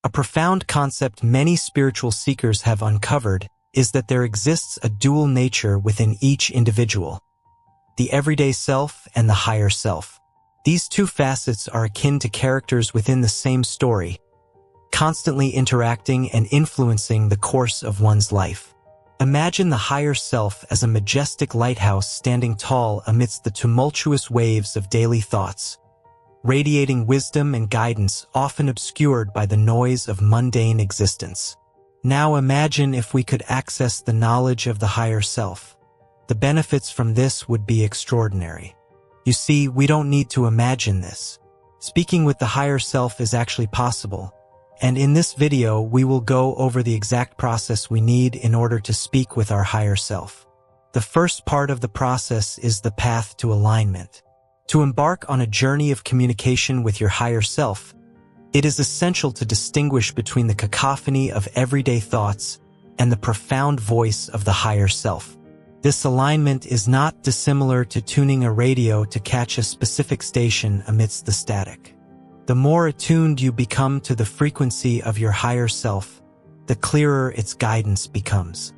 A profound concept many spiritual seekers have uncovered is that there exists a dual nature within each individual: the everyday self and the higher self. These two facets are akin to characters within the same story, constantly interacting and influencing the course of one's life. Imagine the higher self as a majestic lighthouse standing tall amidst the tumultuous waves of daily thoughts, radiating wisdom and guidance often obscured by the noise of mundane existence. Now imagine if we could access the knowledge of the higher self. The benefits from this would be extraordinary. You see, we don't need to imagine this. Speaking with the higher self is actually possible, and in this video we will go over the exact process we need in order to speak with our higher self. The first part of the process is the path to alignment. To embark on a journey of communication with your higher self, it is essential to distinguish between the cacophony of everyday thoughts and the profound voice of the higher self. This alignment is not dissimilar to tuning a radio to catch a specific station amidst the static. The more attuned you become to the frequency of your higher self, the clearer its guidance becomes.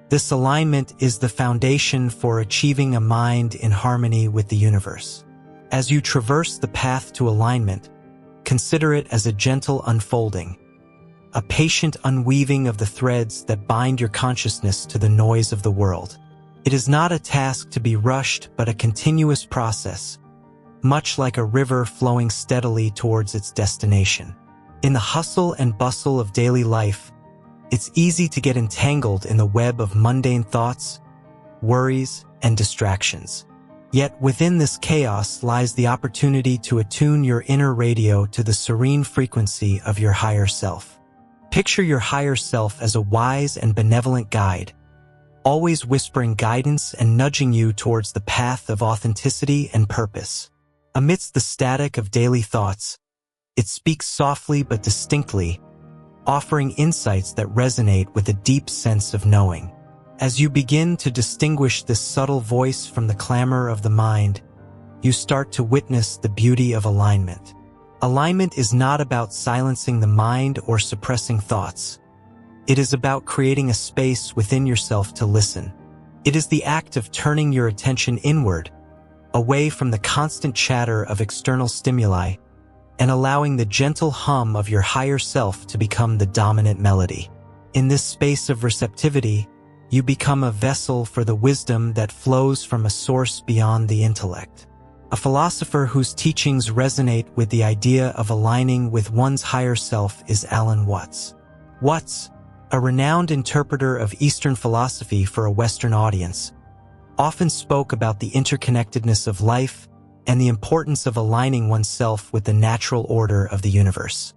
This alignment is the foundation for achieving a mind in harmony with the universe. As you traverse the path to alignment, consider it as a gentle unfolding, a patient unweaving of the threads that bind your consciousness to the noise of the world. It is not a task to be rushed, but a continuous process, much like a river flowing steadily towards its destination. In the hustle and bustle of daily life, it's easy to get entangled in the web of mundane thoughts, worries, and distractions. Yet within this chaos lies the opportunity to attune your inner radio to the serene frequency of your higher self. Picture your higher self as a wise and benevolent guide, always whispering guidance and nudging you towards the path of authenticity and purpose. Amidst the static of daily thoughts, it speaks softly but distinctly, offering insights that resonate with a deep sense of knowing. As you begin to distinguish this subtle voice from the clamor of the mind, you start to witness the beauty of alignment. Alignment is not about silencing the mind or suppressing thoughts. It is about creating a space within yourself to listen. It is the act of turning your attention inward, away from the constant chatter of external stimuli, and allowing the gentle hum of your higher self to become the dominant melody. In this space of receptivity, you become a vessel for the wisdom that flows from a source beyond the intellect. A philosopher whose teachings resonate with the idea of aligning with one's higher self is Alan Watts. Watts, a renowned interpreter of Eastern philosophy for a Western audience, often spoke about the interconnectedness of life and the importance of aligning oneself with the natural order of the universe.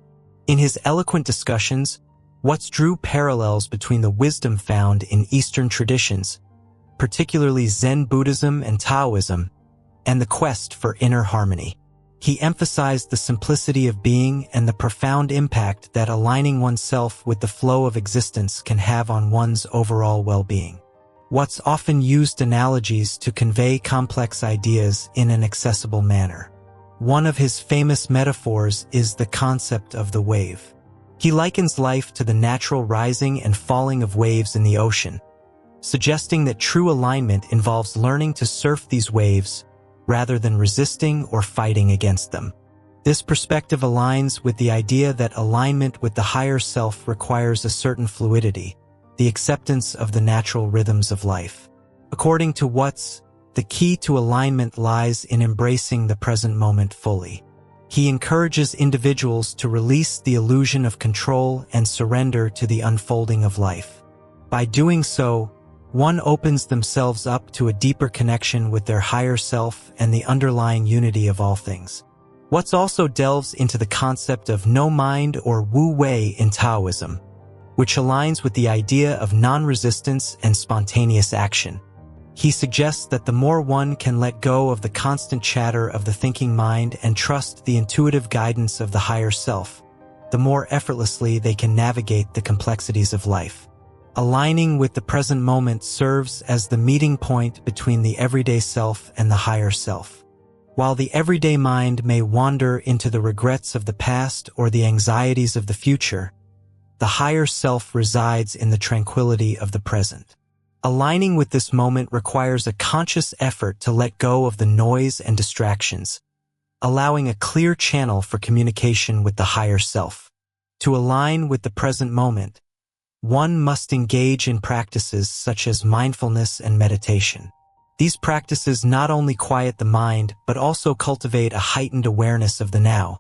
In his eloquent discussions, Watts drew parallels between the wisdom found in Eastern traditions, particularly Zen Buddhism and Taoism, and the quest for inner harmony. He emphasized the simplicity of being and the profound impact that aligning oneself with the flow of existence can have on one's overall well-being. Watts often used analogies to convey complex ideas in an accessible manner. One of his famous metaphors is the concept of the wave. He likens life to the natural rising and falling of waves in the ocean, suggesting that true alignment involves learning to surf these waves rather than resisting or fighting against them. This perspective aligns with the idea that alignment with the higher self requires a certain fluidity, the acceptance of the natural rhythms of life. According to Watts, the key to alignment lies in embracing the present moment fully. He encourages individuals to release the illusion of control and surrender to the unfolding of life. By doing so, one opens themselves up to a deeper connection with their higher self and the underlying unity of all things. Watts also delves into the concept of no mind or Wu Wei in Taoism, which aligns with the idea of non-resistance and spontaneous action. He suggests that the more one can let go of the constant chatter of the thinking mind and trust the intuitive guidance of the higher self, the more effortlessly they can navigate the complexities of life. Aligning with the present moment serves as the meeting point between the everyday self and the higher self. While the everyday mind may wander into the regrets of the past or the anxieties of the future, the higher self resides in the tranquility of the present. Aligning with this moment requires a conscious effort to let go of the noise and distractions, allowing a clear channel for communication with the higher self. To align with the present moment, one must engage in practices such as mindfulness and meditation. These practices not only quiet the mind, but also cultivate a heightened awareness of the now,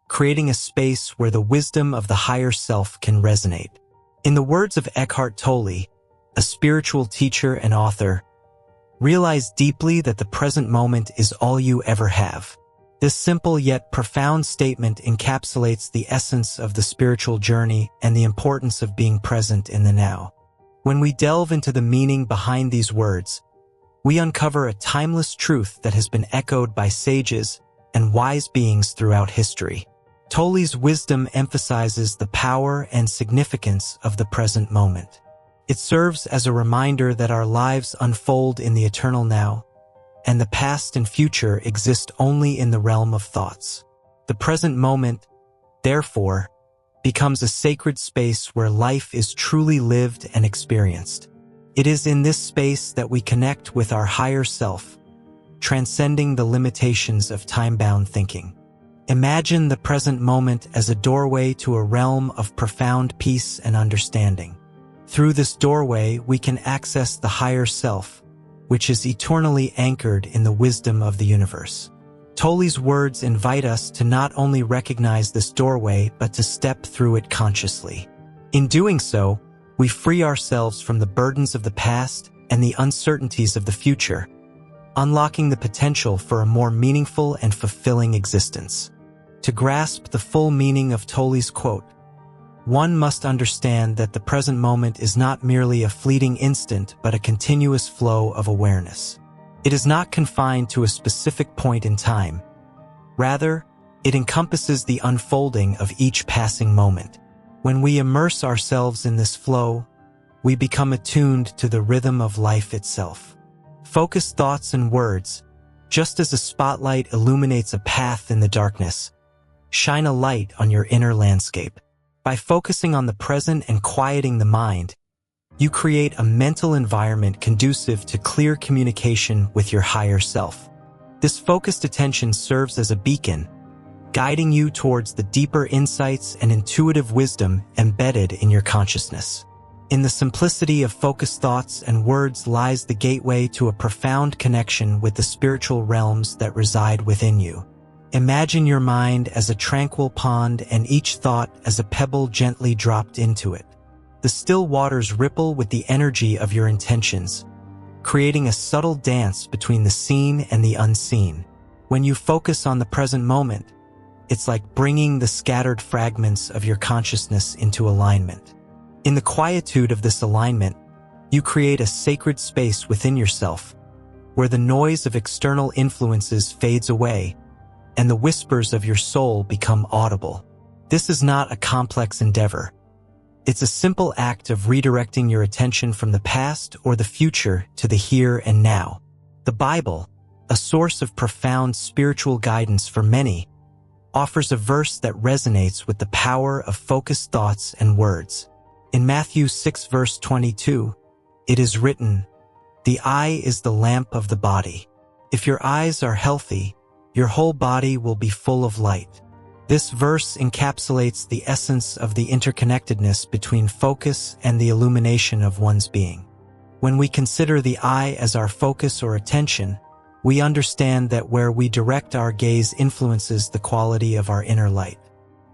creating a space where the wisdom of the higher self can resonate. In the words of Eckhart Tolle, a spiritual teacher and author, realize deeply that the present moment is all you ever have. This simple yet profound statement encapsulates the essence of the spiritual journey and the importance of being present in the now. When we delve into the meaning behind these words, we uncover a timeless truth that has been echoed by sages and wise beings throughout history. Tolle's wisdom emphasizes the power and significance of the present moment. It serves as a reminder that our lives unfold in the eternal now, and the past and future exist only in the realm of thoughts. The present moment, therefore, becomes a sacred space where life is truly lived and experienced. It is in this space that we connect with our higher self, transcending the limitations of time-bound thinking. Imagine the present moment as a doorway to a realm of profound peace and understanding. Through this doorway, we can access the higher self, which is eternally anchored in the wisdom of the universe. Tolle's words invite us to not only recognize this doorway, but to step through it consciously. In doing so, we free ourselves from the burdens of the past and the uncertainties of the future, unlocking the potential for a more meaningful and fulfilling existence. To grasp the full meaning of Tolle's quote, one must understand that the present moment is not merely a fleeting instant, but a continuous flow of awareness. It is not confined to a specific point in time. Rather, it encompasses the unfolding of each passing moment. When we immerse ourselves in this flow, we become attuned to the rhythm of life itself. Focused thoughts and words, just as a spotlight illuminates a path in the darkness, shine a light on your inner landscape. By focusing on the present and quieting the mind, you create a mental environment conducive to clear communication with your higher self. This focused attention serves as a beacon, guiding you towards the deeper insights and intuitive wisdom embedded in your consciousness. In the simplicity of focused thoughts and words lies the gateway to a profound connection with the spiritual realms that reside within you. Imagine your mind as a tranquil pond and each thought as a pebble gently dropped into it. The still waters ripple with the energy of your intentions, creating a subtle dance between the seen and the unseen. When you focus on the present moment, it's like bringing the scattered fragments of your consciousness into alignment. In the quietude of this alignment, you create a sacred space within yourself, where the noise of external influences fades away, and the whispers of your soul become audible. This is not a complex endeavor. It's a simple act of redirecting your attention from the past or the future to the here and now. The Bible, a source of profound spiritual guidance for many, offers a verse that resonates with the power of focused thoughts and words. In Matthew 6 verse 22, it is written, "The eye is the lamp of the body. If your eyes are healthy, your whole body will be full of light." This verse encapsulates the essence of the interconnectedness between focus and the illumination of one's being. When we consider the eye as our focus or attention, we understand that where we direct our gaze influences the quality of our inner light.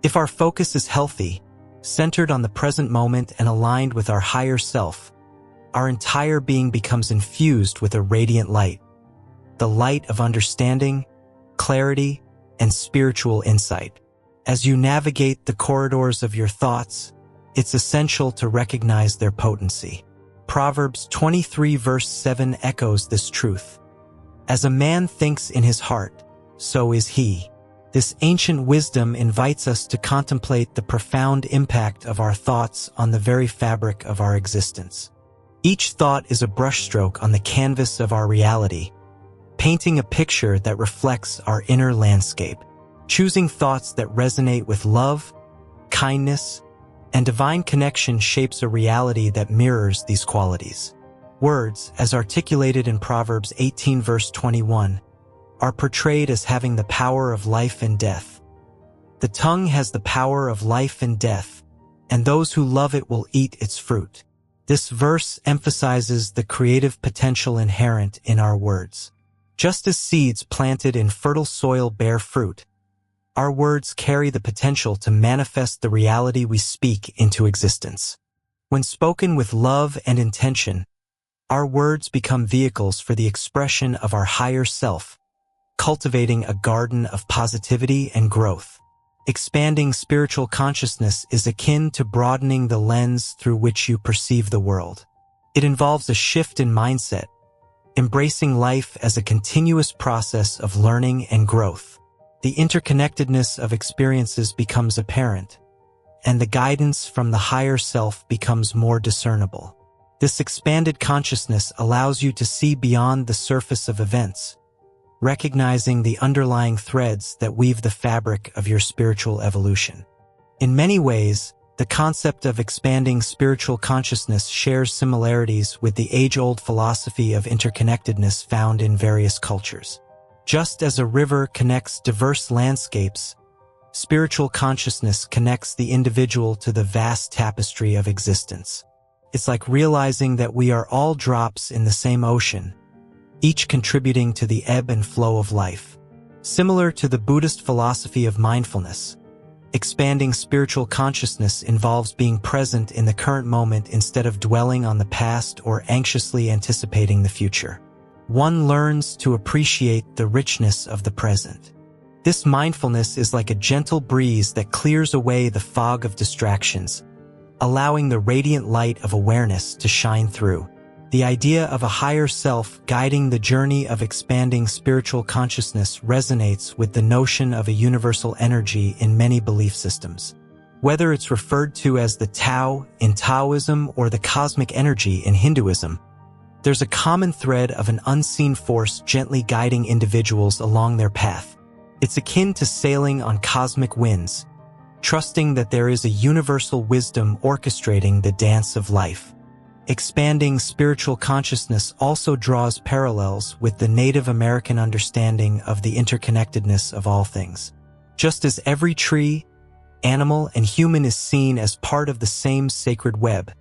If our focus is healthy, centered on the present moment and aligned with our higher self, our entire being becomes infused with a radiant light, the light of understanding, clarity, and spiritual insight. As you navigate the corridors of your thoughts, it's essential to recognize their potency. Proverbs 23 verse 7 echoes this truth. "As a man thinks in his heart, so is he." This ancient wisdom invites us to contemplate the profound impact of our thoughts on the very fabric of our existence. Each thought is a brushstroke on the canvas of our reality, painting a picture that reflects our inner landscape. Choosing thoughts that resonate with love, kindness, and divine connection shapes a reality that mirrors these qualities. Words, as articulated in Proverbs 18 verse 21, are portrayed as having the power of life and death. The tongue has the power of life and death, and those who love it will eat its fruit. This verse emphasizes the creative potential inherent in our words. Just as seeds planted in fertile soil bear fruit, our words carry the potential to manifest the reality we speak into existence. When spoken with love and intention, our words become vehicles for the expression of our higher self, cultivating a garden of positivity and growth. Expanding spiritual consciousness is akin to broadening the lens through which you perceive the world. It involves a shift in mindset, embracing life as a continuous process of learning and growth. The interconnectedness of experiences becomes apparent, and the guidance from the higher self becomes more discernible. This expanded consciousness allows you to see beyond the surface of events, recognizing the underlying threads that weave the fabric of your spiritual evolution. In many ways, the concept of expanding spiritual consciousness shares similarities with the age-old philosophy of interconnectedness found in various cultures. Just as a river connects diverse landscapes, spiritual consciousness connects the individual to the vast tapestry of existence. It's like realizing that we are all drops in the same ocean, each contributing to the ebb and flow of life. Similar to the Buddhist philosophy of mindfulness, expanding spiritual consciousness involves being present in the current moment instead of dwelling on the past or anxiously anticipating the future. One learns to appreciate the richness of the present. This mindfulness is like a gentle breeze that clears away the fog of distractions, allowing the radiant light of awareness to shine through. The idea of a higher self guiding the journey of expanding spiritual consciousness resonates with the notion of a universal energy in many belief systems. Whether it's referred to as the Tao in Taoism or the cosmic energy in Hinduism, there's a common thread of an unseen force gently guiding individuals along their path. It's akin to sailing on cosmic winds, trusting that there is a universal wisdom orchestrating the dance of life. Expanding spiritual consciousness also draws parallels with the Native American understanding of the interconnectedness of all things. Just as every tree, animal, and human is seen as part of the same sacred web,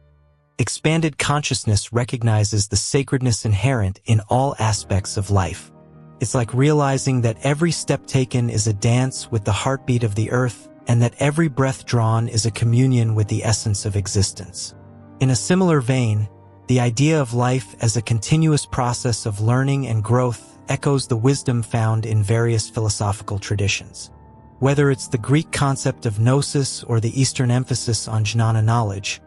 expanded consciousness recognizes the sacredness inherent in all aspects of life. It's like realizing that every step taken is a dance with the heartbeat of the earth, and that every breath drawn is a communion with the essence of existence. In a similar vein, the idea of life as a continuous process of learning and growth echoes the wisdom found in various philosophical traditions. Whether it's the Greek concept of gnosis or the Eastern emphasis on jnana knowledge,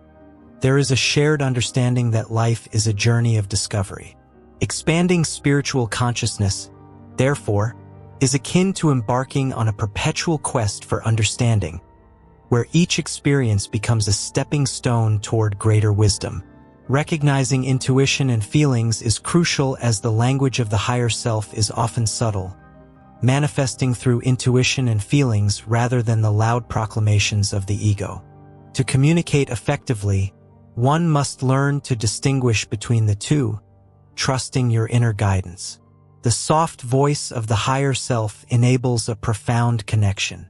there is a shared understanding that life is a journey of discovery. Expanding spiritual consciousness, therefore, is akin to embarking on a perpetual quest for understanding, where each experience becomes a stepping stone toward greater wisdom. Recognizing intuition and feelings is crucial, as the language of the higher self is often subtle, manifesting through intuition and feelings rather than the loud proclamations of the ego. To communicate effectively, one must learn to distinguish between the two, trusting your inner guidance. The soft voice of the higher self enables a profound connection.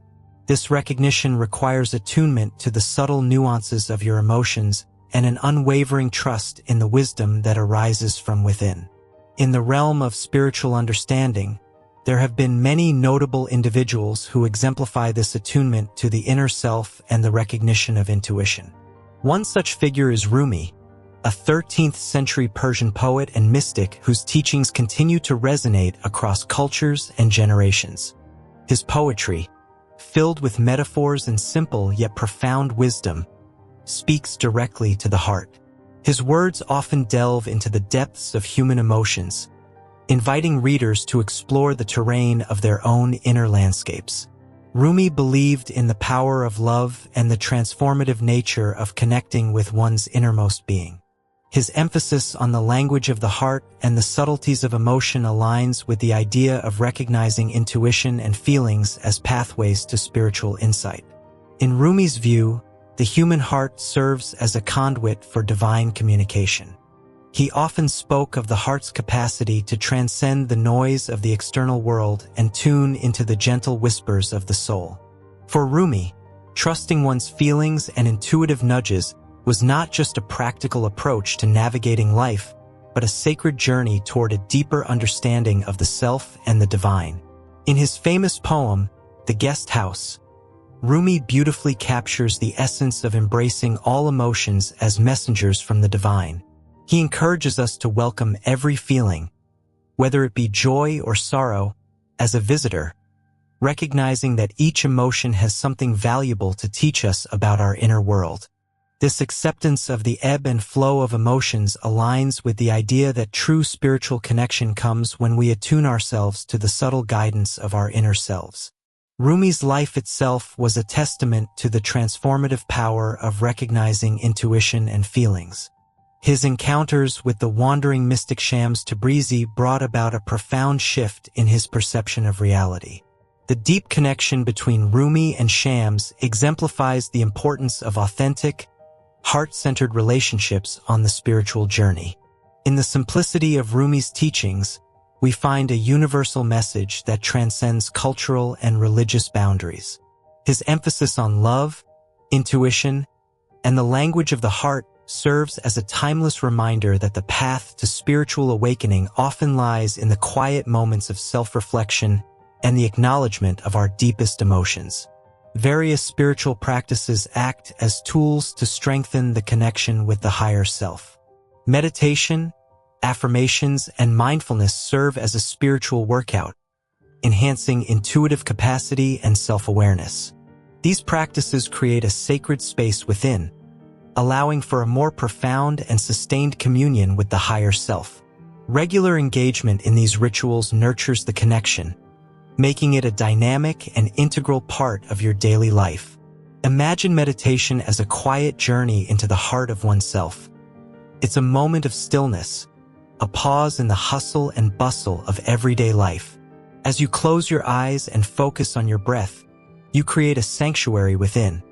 This recognition requires attunement to the subtle nuances of your emotions and an unwavering trust in the wisdom that arises from within. In the realm of spiritual understanding, there have been many notable individuals who exemplify this attunement to the inner self and the recognition of intuition. One such figure is Rumi, a 13th century Persian poet and mystic whose teachings continue to resonate across cultures and generations. His poetry, filled with metaphors and simple yet profound wisdom, speaks directly to the heart. His words often delve into the depths of human emotions, inviting readers to explore the terrain of their own inner landscapes. Rumi believed in the power of love and the transformative nature of connecting with one's innermost being. His emphasis on the language of the heart and the subtleties of emotion aligns with the idea of recognizing intuition and feelings as pathways to spiritual insight. In Rumi's view, the human heart serves as a conduit for divine communication. He often spoke of the heart's capacity to transcend the noise of the external world and tune into the gentle whispers of the soul. For Rumi, trusting one's feelings and intuitive nudges was not just a practical approach to navigating life, but a sacred journey toward a deeper understanding of the self and the divine. In his famous poem, The Guest House, Rumi beautifully captures the essence of embracing all emotions as messengers from the divine. He encourages us to welcome every feeling, whether it be joy or sorrow, as a visitor, recognizing that each emotion has something valuable to teach us about our inner world. This acceptance of the ebb and flow of emotions aligns with the idea that true spiritual connection comes when we attune ourselves to the subtle guidance of our inner selves. Rumi's life itself was a testament to the transformative power of recognizing intuition and feelings. His encounters with the wandering mystic Shams Tabrizi brought about a profound shift in his perception of reality. The deep connection between Rumi and Shams exemplifies the importance of authentic, heart-centered relationships on the spiritual journey. In the simplicity of Rumi's teachings, we find a universal message that transcends cultural and religious boundaries. His emphasis on love, intuition, and the language of the heart serves as a timeless reminder that the path to spiritual awakening often lies in the quiet moments of self-reflection and the acknowledgement of our deepest emotions. Various spiritual practices act as tools to strengthen the connection with the higher self. Meditation, affirmations, and mindfulness serve as a spiritual workout, enhancing intuitive capacity and self-awareness. These practices create a sacred space within, allowing for a more profound and sustained communion with the higher self. Regular engagement in these rituals nurtures the connection, making it a dynamic and integral part of your daily life. Imagine meditation as a quiet journey into the heart of oneself. It's a moment of stillness, a pause in the hustle and bustle of everyday life. As you close your eyes and focus on your breath, you create a sanctuary within,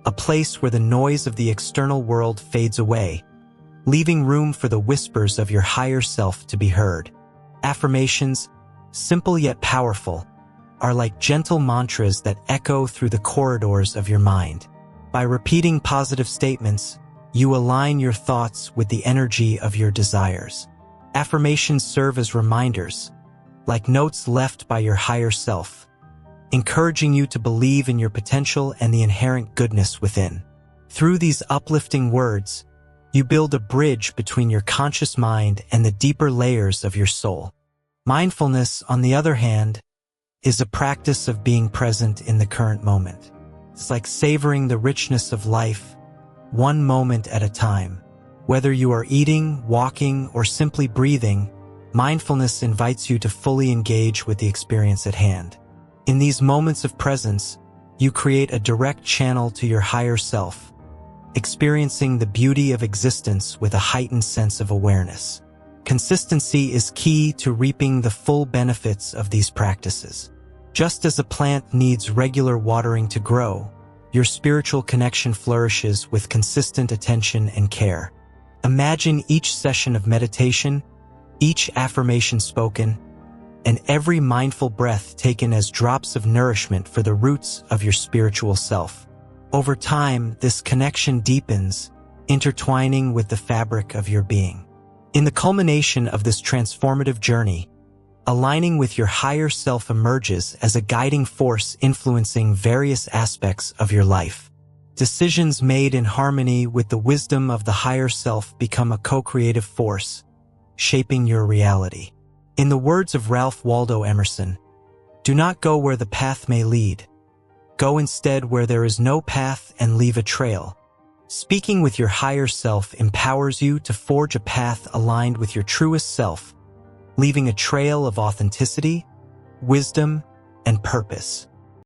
a place where the noise of the external world fades away, leaving room for the whispers of your higher self to be heard. Affirmations, simple yet powerful, are like gentle mantras that echo through the corridors of your mind. By repeating positive statements, you align your thoughts with the energy of your desires. Affirmations serve as reminders, like notes left by your higher self, encouraging you to believe in your potential and the inherent goodness within. Through these uplifting words, you build a bridge between your conscious mind and the deeper layers of your soul. Mindfulness, on the other hand, is a practice of being present in the current moment. It's like savoring the richness of life, one moment at a time. Whether you are eating, walking, or simply breathing, mindfulness invites you to fully engage with the experience at hand. In these moments of presence, you create a direct channel to your higher self, experiencing the beauty of existence with a heightened sense of awareness. Consistency is key to reaping the full benefits of these practices. Just as a plant needs regular watering to grow, your spiritual connection flourishes with consistent attention and care. Imagine each session of meditation, each affirmation spoken, and every mindful breath taken as drops of nourishment for the roots of your spiritual self. Over time, this connection deepens, intertwining with the fabric of your being. In the culmination of this transformative journey, aligning with your higher self emerges as a guiding force influencing various aspects of your life. Decisions made in harmony with the wisdom of the higher self become a co-creative force, shaping your reality. In the words of Ralph Waldo Emerson, "Do not go where the path may lead. Go instead where there is no path and leave a trail." Speaking with your higher self empowers you to forge a path aligned with your truest self, leaving a trail of authenticity, wisdom, and purpose.